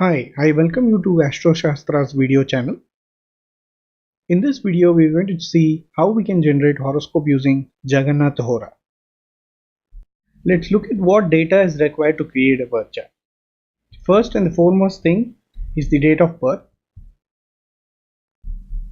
Hi, I welcome you to Astro Shastra's video channel. In this video, we are going to see how we can generate horoscope using Jagannatha Hora. Let's look at what data is required to create a birth chart. First and the foremost thing is the date of birth.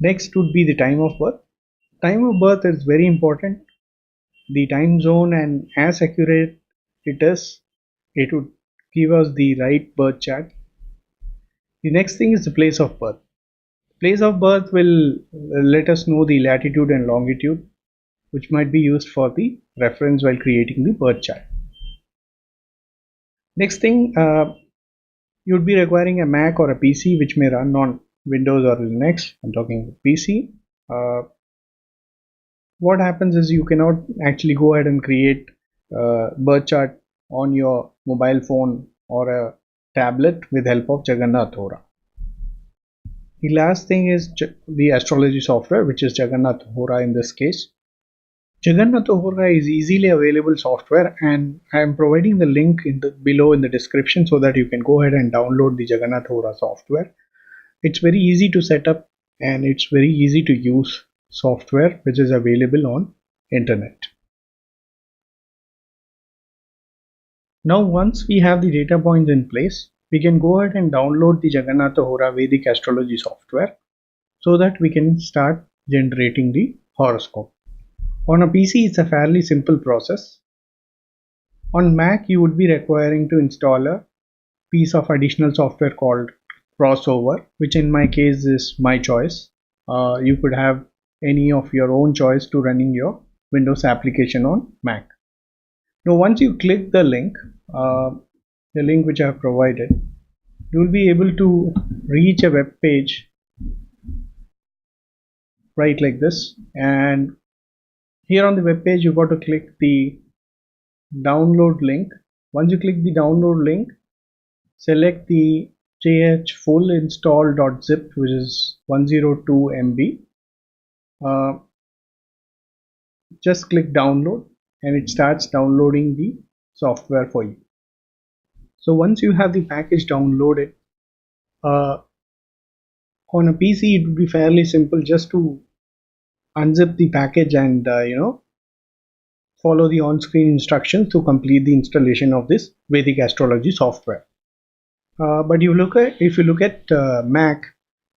Next would be the time of birth. Time of birth is very important. The time zone and as accurate it is, it would give us the right birth chart. The next thing is the place of birth. Place of birth will let us know the latitude and longitude, which might be used for the reference while creating the birth chart. Next thing, you would be requiring a Mac or a PC which may run on Windows or Linux. I'm talking PC. What happens is you cannot actually go ahead and create a birth chart on your mobile phone or a tablet with help of Jagannatha Hora. The last thing is the astrology software, which is Jagannatha Hora in this case. Jagannatha Hora is easily available software, and I am providing the link below in the description so that you can go ahead and download the Jagannatha Hora software. It's very easy to set up and it's very easy to use software which is available on internet. Now once we have the data points in place, we can go ahead and download the Jagannatha Hora Vedic astrology software so that we can start generating the horoscope. On a PC, it's a fairly simple process. On Mac, you would be requiring to install a piece of additional software called Crossover, which in my case is my choice. You could have any of your own choice to running your Windows application on Mac. Now, once you click the link which I have provided, you will be able to reach a web page right like this, and here on the web page you got to click the download link. Once you click the download link, select the jh full install.zip, which is 102 MB. Just click download and it starts downloading the software for you. So once you have the package downloaded, on a PC it would be fairly simple just to unzip the package and follow the on-screen instructions to complete the installation of this Vedic astrology software. But if you look at Mac,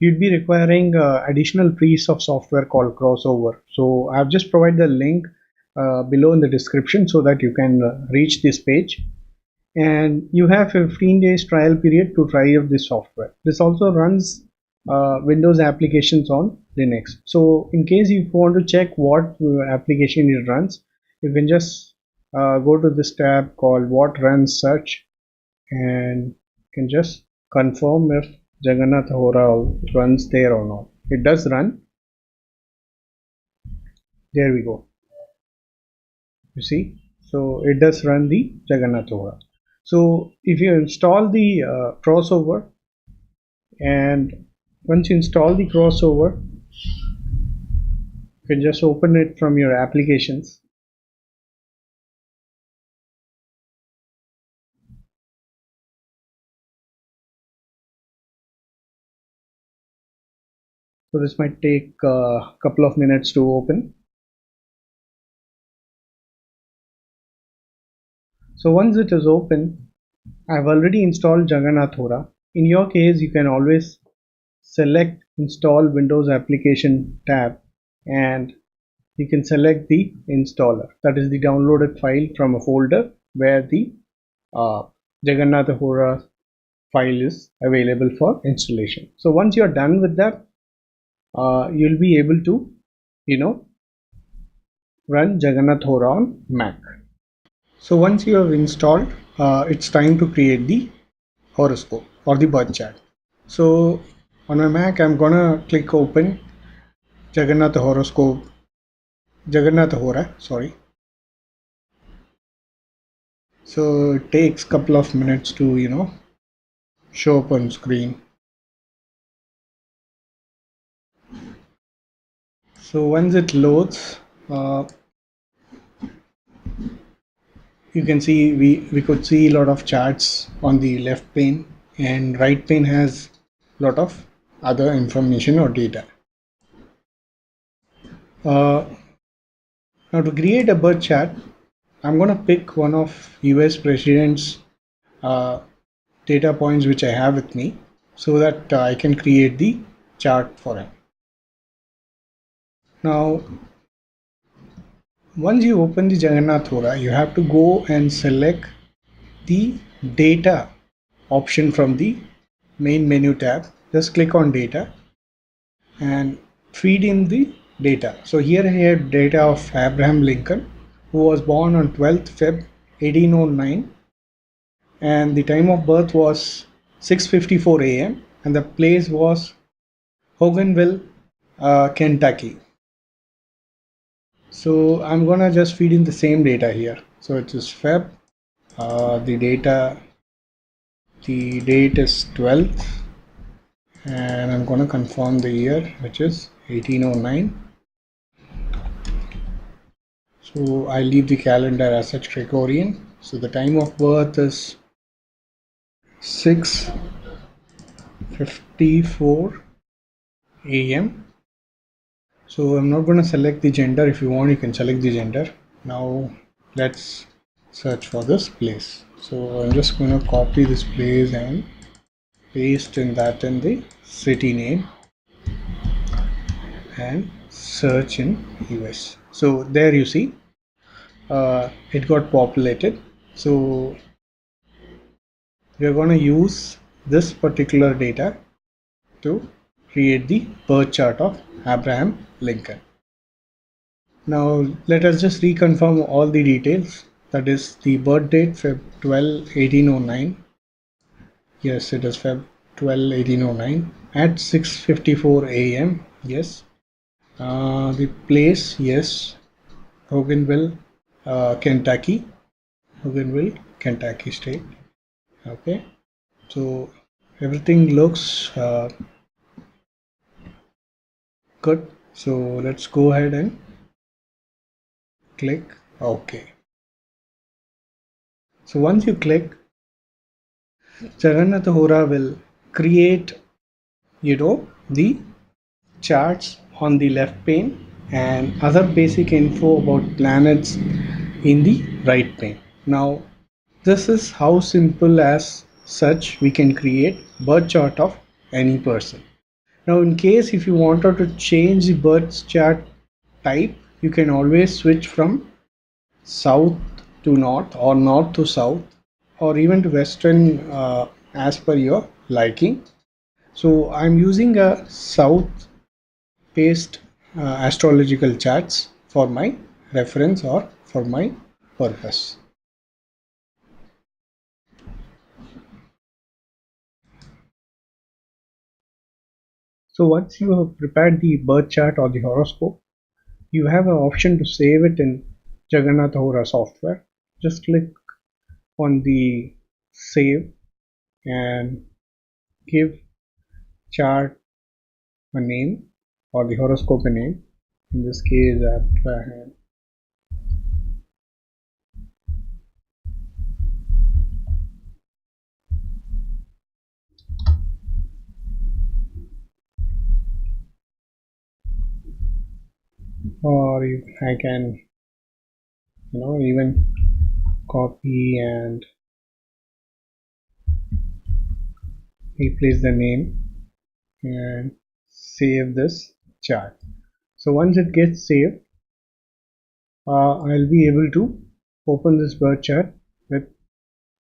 you'd be requiring additional piece of software called Crossover. So I've just provided the link below in the description so that you can reach this page, and you have 15 days trial period to try out this software. This also runs Windows applications on Linux. So in case you want to check what application it runs, you can just go to this tab called what runs search, and you can just confirm if Jagannatha Hora runs there or not. It does run. There we go. You see, so it does run the Jagannatha Hora. So if you install the crossover, and once you install the crossover, you can just open it from your applications. So this might take a couple of minutes to open. So once it is open, I've already installed Jagannatha Hora. In your case, you can always select install Windows application tab, and you can select the installer, that is the downloaded file from a folder where the Jagannatha Hora file is available for installation. So once you're done with that, you'll be able to run Jagannatha Hora on Mac. So once you have installed, it's time to create the horoscope or the birth chart. So on my Mac, I'm gonna click open Jagannatha Hora, sorry. So it takes a couple of minutes to show up on screen. So once it loads, you can see we could see a lot of charts on the left pane, and right pane has lot of other information or data. Uh, Now to create a birth chart, I'm going to pick one of US president's uh, data points which I have with me so that I can create the chart for him. Now, once you open the Jagannatha Hora, you have to go and select the data option from the main menu tab. Just click on data and feed in the data. So here I have data of Abraham Lincoln, who was born on 12th Feb 1809, and the time of birth was 6:54 a.m. and the place was Hoganville, Kentucky. So I'm gonna just feed in the same data here. So it is Feb. The date is 12th, and I'm gonna confirm the year, which is 1809. So I leave the calendar as such Gregorian. So the time of birth is 6:54 a.m. So I'm not going to select the gender. If you want, you can select the gender. Now let's search for this place. So I'm just going to copy this place and paste in the city name and search in US. So there you see it got populated. So we're going to use this particular data to create the birth chart of Abraham Lincoln. Now let us just reconfirm all the details. That is the birth date Feb 12 1809. Yes, it is Feb 12 1809 at 6:54 a.m. Yes. The place, yes, Hoganville, Kentucky. Hoganville, Kentucky state. Okay. So everything looks good. So let's go ahead and click OK. So once you click, Jagannatha Hora will create, the charts on the left pane and other basic info about planets in the right pane. Now, this is how simple as such we can create birth chart of any person. Now, in case if you wanted to change the birth chart type, you can always switch from south to north or north to south or even to western as per your liking. So I'm using a south based astrological charts for my reference or for my purpose. So once you have prepared the birth chart or the horoscope, you have an option to save it in Jagannatha Hora software. Just click on the save and give chart a name or the horoscope a name. In this case, Abraham. Or I can, even copy and replace the name and save this chart. So once it gets saved, I'll be able to open this birth chart with,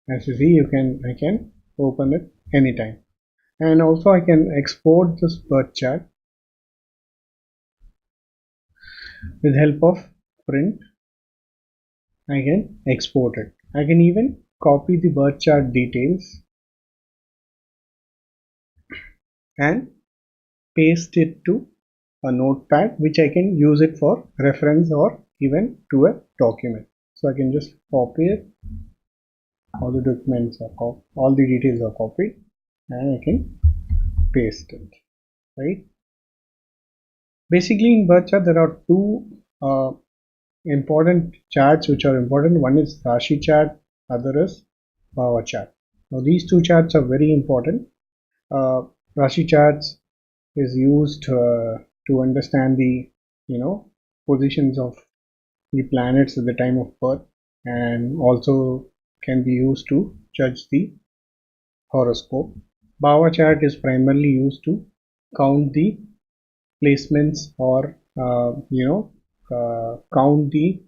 as you see, I can open it anytime, and also I can export this birth chart with help of print. I can export it. I can even copy the birth chart details and paste it to a notepad, which I can use it for reference or even to a document. So I can just copy it. All the documents are copied, all the details are copied, and I can paste it. Right. Basically, in birth chart there are two important charts which are important. One is Rashi chart, other is Bhava chart. Now these two charts are very important. Rashi charts is used to understand the positions of the planets at the time of birth, and also can be used to judge the horoscope. Bhava chart is primarily used to count the placements, or count the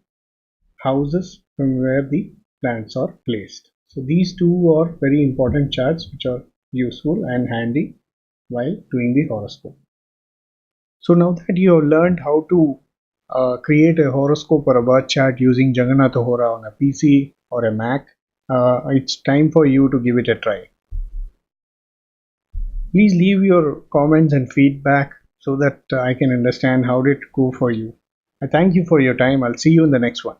houses from where the plants are placed. So these two are very important charts which are useful and handy while doing the horoscope. So now that you have learned how to create a horoscope or a birth chart using Jagannatha Hora on a PC or a Mac, it's time for you to give it a try. Please leave your comments and feedback so that I can understand how did it go for you. I thank you for your time. I'll see you in the next one.